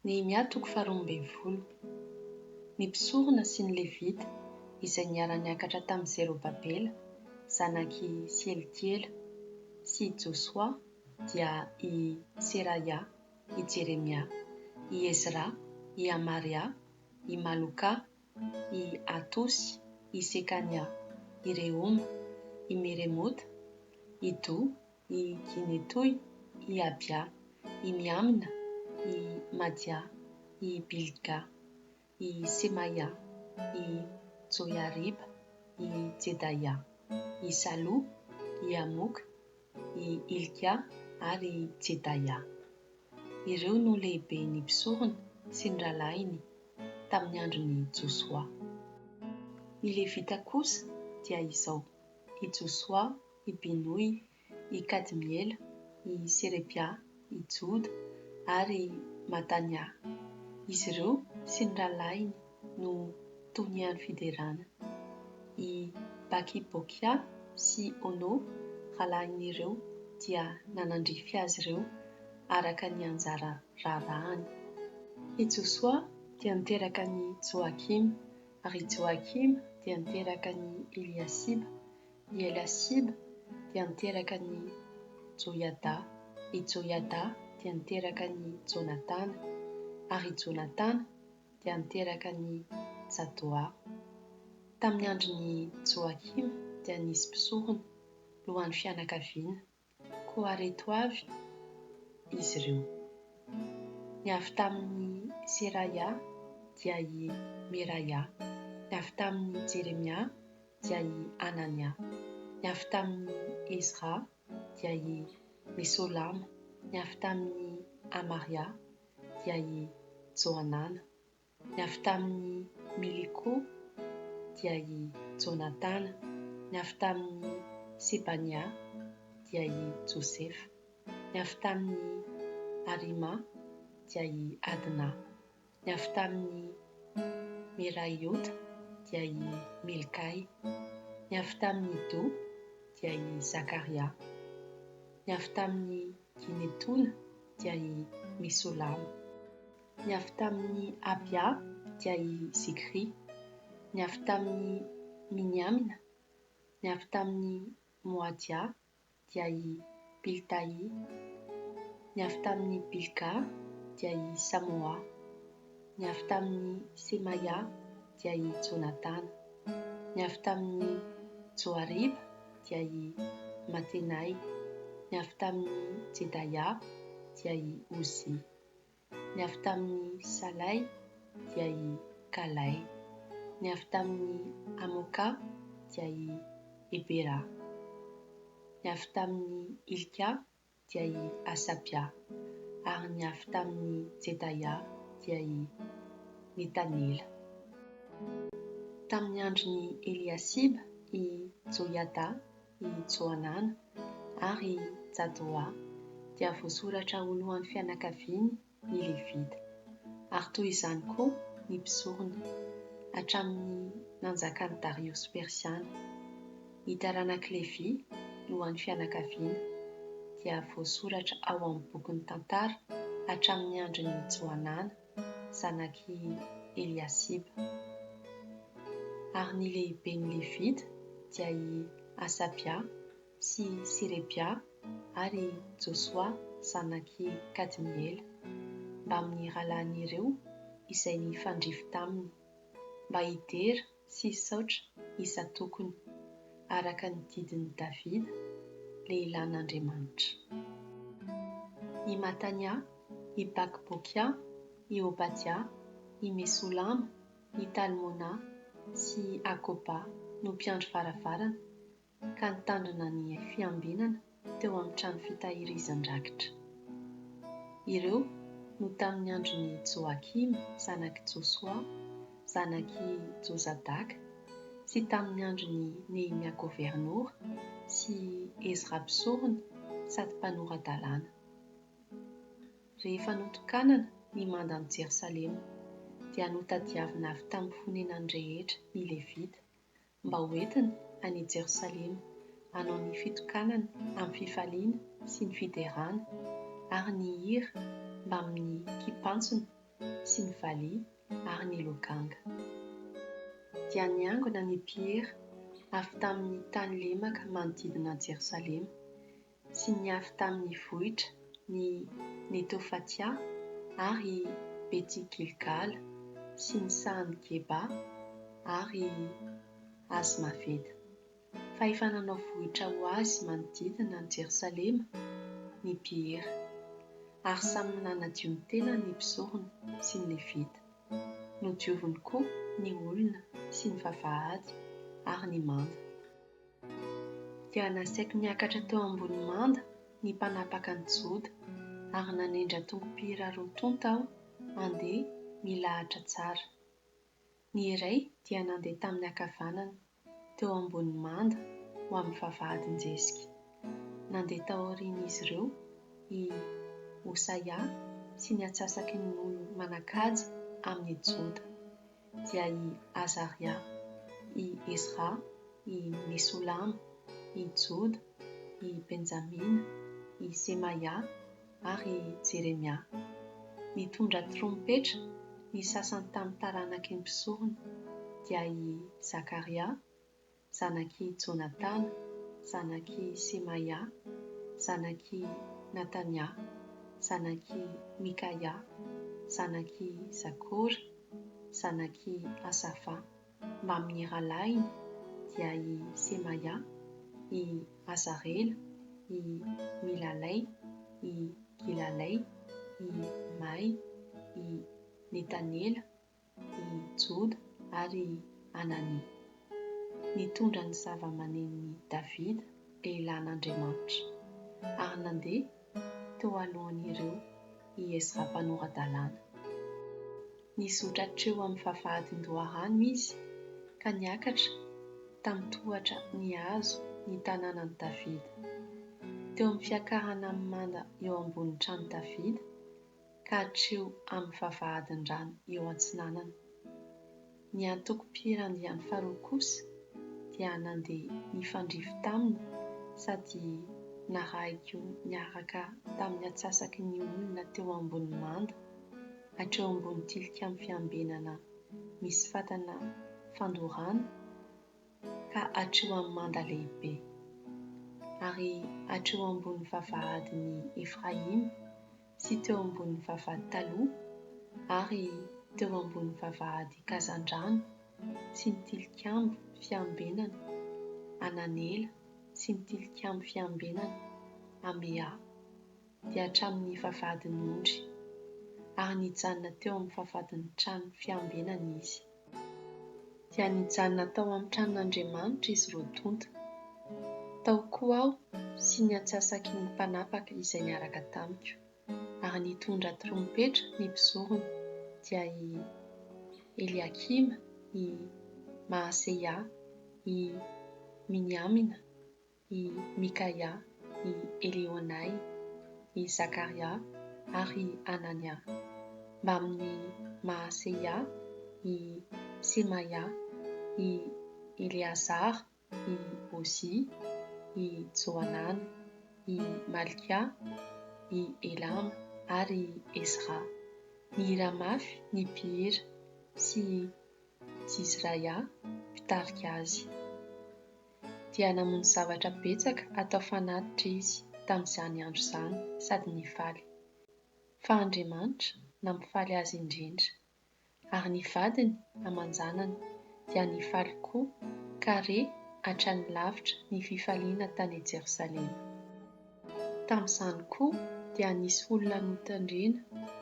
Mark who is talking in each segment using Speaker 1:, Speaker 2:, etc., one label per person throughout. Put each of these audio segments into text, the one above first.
Speaker 1: Nehemia 12. Ny mpisorona sy ny levita izay niara-niakatra tamin'i Zerobabela, zanaky Sealitiela, sy Josoa dia i Seraya, i Jeremia, i Ezra, i Amaria, i Maloka, i Atosy, i Sekania, i Rehoma, i Meremota, i Do, i Ginetoy, i Abia, i Miamina, i Madia, i Bilga, i Semaia, i Joiariba, i Jedaia, i Salo, i Amoka, i Ilkia ary i Jedaia. Ireo no lehibe ny mpisorona sy ny rahalainy tamin'ny andron'i Josoa. Ny levita kosa dia izao: i Josoa, i Binoi, i Kadmiela, i Serebia, i Joda ary Matania. Izy ireo sy ny rahalainy no tonian'ny fiderana. I Bakibokia sy Ono, rahalain'ireo, dia nanandrify azy ireo araka ny anjara raharaany. I Josoa dia niteraka ny Joakim, ary Joakim dia niteraka ny Eliasiba, i Eliasiba dia niteraka ny Joiada, i Joiada dia niteraka ny Jonatana, ary Jonatana dia niteraka ny Jadoa. Tamin'ny andron'ny Joakim dia nisy mpisorona lohan'ny fianakaviana, koa reto avy izy ireo: ny avy tamin'ny Seraya dia i Meraya, ny avy tamin'ny Jeremia dia i Anania, ny avy tamin'ny Ezra dia i Mesolama, ny avy tamin'ny Amaria dia i Joanana, ny avy tamin'ny Miliko dia i Jonatana, ny avy tamin'ny Sebania dia i Josefa, ny avy tamin'ny Arima dia i Adna, ny avy tamin'ny Meraiota dia i Melkai, ny avy tamin'ny Do dia i Zakaria, ny avy tamin'ny Ginetona dia i Mesolama, ny avy tamin'ny Abia dia i Zikri, ny avy tamin'ny Miniamina, ny avy tamin'ny Moadia dia i Piltai, ny avy tamin'ny Bilga dia i Samoa, ny avy tamin'ny Semaia dia i Jonatana, ny avy tamin'ny Joariba dia i Matenai, ny avy tamin'ny Jedaia dia i Ozi, ny avy tamin'ny Salai dia i Kalai, ny avy tamin'ny Amoka dia i Ebera, ny avy tamin'ny Ilkia dia i Asapia, ary ny avy tamin'ny Jedaia dia i Netanela. Tamin'ny andron'ny Eliasiba, i Joiada, i Joanana ary Jadoa dia voasoratra ho lohan'ny fianakaviany ny levita, ary toy izany koa ny mpisorona hatramin'ny nanjakan'i Darios Persiana. Ny taranaka Levi lohan'ny fianakaviana dia voasoratra ao amin'ny bokin'ny tantara hatramin'ny andron'ny Joanana, zanaky Eliasiba. Ary ny lehiben'ny levita dia i Asapia sy Serebia ary Josoa zanaky Kadmiela, mba amin'ny rahalain'ireo izay nifandrify taminy, mba hidera sy hisaotra isa-tokony araka ny didin'i Davida, lehilahin'Andriamanitra. I Matania, i Bakibokia, i Obadia, i Mesolama, i Talmona sy Akoba no mpiandry varavarana ka nitandrina ny fiambinana teo amin'ny trano fitahirizan-drakitra. Ireo no tamin'ny andron'ny Joakim zanaky Josoa, zanaky Jozadaka, sy tamin'ny andron'ny Nehemia gôvernora sy Ezra mpisorona sady mpanorandalàna. Rehefa notokanana ny mandan'i Jerosalema dia notadiavina avy tamin'ny fonenany rehetra ny levita mba hoentina any Jerosalema hanao ny fitokanana amin'ny fifaliana sy ny fiderana, ary ny hira mba amin'ny kipantsona sy ny valia ary ny lokanga. Dia niangona ny mpihira avy tamin'ny tany lemaka manodidina Jerosalema sy ny avy tamin'ny vohitra ny Netofatia ary Bety Gilgala sy ny sahan'ny Geba ary Azmaveta. Fa efa nanao vohitra ho azy manodidina ny Jerosalema ny mpihira, ary samy nanadio ny tena ny mpisorona sy ny levita. Nodioviny koa ny olona sy ny vavahady ary ny manda. Dia nasaiko niakatra teo ambony manda ny mpanapaka ny Joda, ary nanendra tongo-pihira roa tonta aho andeha milahatra tsara. Ny iray dia nandeha tamin'ny ankavanana teo ambony manda ho amin'ny vavahadin-jesika. Nandeha taorian'izy ireo i Osaia sy ny atsasaky ny olo manan-kaja amin'ny Joda, dia i Azaria, i Ezra, i Mesolama, i Joda, i Benjamina, i Semaia ary Jeremia. Nitondra trompetra ny sasany tamin'ny taranaky ny mpisorona dia i Zakaria, zanaky Jonatana, zanaky Semaia, zanaky Natania, zanaky Mikaia, zanaky Zakora, zanaky Asafa. Mba amin'ny rahalainy dia i Semaia, i Azarela, i Milalay, i Gilalay, i May, i Netanela, i Joda ary Anani. Nitondra ny zava-manen'ny Davida, lehilahin'Andriamanitra, ary nandeha teo alohan'ireo i Ezra mpanoradalàna. Nizotra hatreo amin'ny vavahadin-doharano izy ka niakatra tamin'ny tohatra ny hazo ny tanànan'i Davida, teo amin'ny fiakarana amin'ny manda eo ambony trano Davida ka hatreo amin'ny vavahadin-drano eo antsinanana. Ny antoko-pihira andiany faharoa kosa dia nandeha nifandrify taminy sady narahiko niaraka tamin'ny atsasaky ny olona teo ambony manda hatreo ambony tilikambo fiambenana misy fatana fandorana ka hatreo amin'ny manda lehibe, ary hatreo ambony vavahadin'ny Efraima sy teo ambony vavahady taloha ary teo ambony vavahady Kazandrano sy ny tilikambo fiambenana Ananela sy ny tilikambo fiambenana Amea, dia hatramin'ny vavahadin'ny Ondry, ary nijanona teo amin'ny vavahadin'ny trano fiambenana izy. Dia nijanona tao amin'ny tranon'Andriamanitra izy roa tonta. Tao koa aho sy ny atsasaky ny mpanapaka izay niaraka tamiko, ary nitondra trompetra ny mpisorona dia i Eliakima, i Maaseia, i Miniamina, i Mikaia, i Elionai, i Zakaria ary Anania. Mba amin'ny Maaseia, i Semaia, i Eleazara, i Ozi, i Joanana, i Malkia, i Elama ary Ezra, ny Ramafy ny mpihira sy Jizraia mpitarika azy. Dia namono zavatra betsaka atao fanatitra izy tamin'izany andro izany sady nifaly. Fa Andriamanitra nampifaly azy indrindra, ary ny vadiny aman-janany dia nifaly koa ka re hatrany lavitra ny fifaliana tany Jerosalema. Tamin'izany koa dia nisy olona notandrena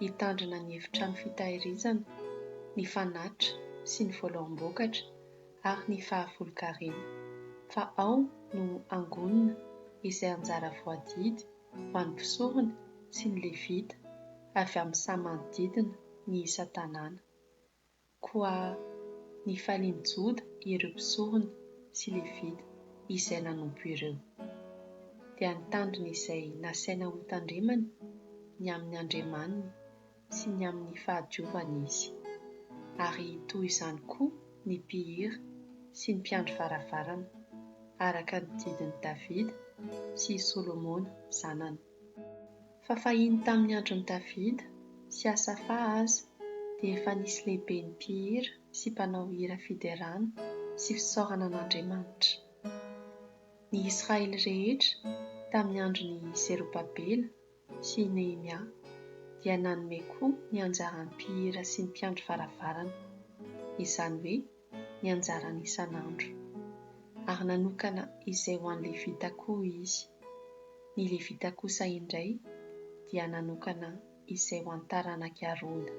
Speaker 1: hitandrina ny efitrano fitahirizana, ny fanatitra sy ny voalaom-bokatra ary ny fahafolon-karena. Fa ao no angonina izay anjara voadidy ho an'ny mpisorona sy ny levita avy amin'ny samy manodidina ny isa-tanàna. Koa nifaliany Joda ireo mpisorona sy levita izay nanompo ireo. Dia ny tandrony izay nasaina ho tandremany ny amin'ny Andriamaniny sy ny amin'ny fahadiovany izy. Ary toy izany koa ny mpihira sy ny mpiandry varavarana araka ny didin'i Davida sy Solomona zanany. Fa fahiny tamin'ny andron'i Davida sy Asafa aza dia efa nisy lehibe ny mpihira sy mpanao hira fiderana sy fisaorana an'Andriamanitra. Ny Israely rehetra tamin'ny andron'i Serobabela sy Nehemia dia nanome koa ny anjaran'ny mpihira sy ny mpiandry varavarana, izany hoe ny anjarany isan'andro, ary nanokana izay ho an'ny Levita koa izy. Ny Levita kosa indray dia nanokana izay ho an'ny taranaka Arona.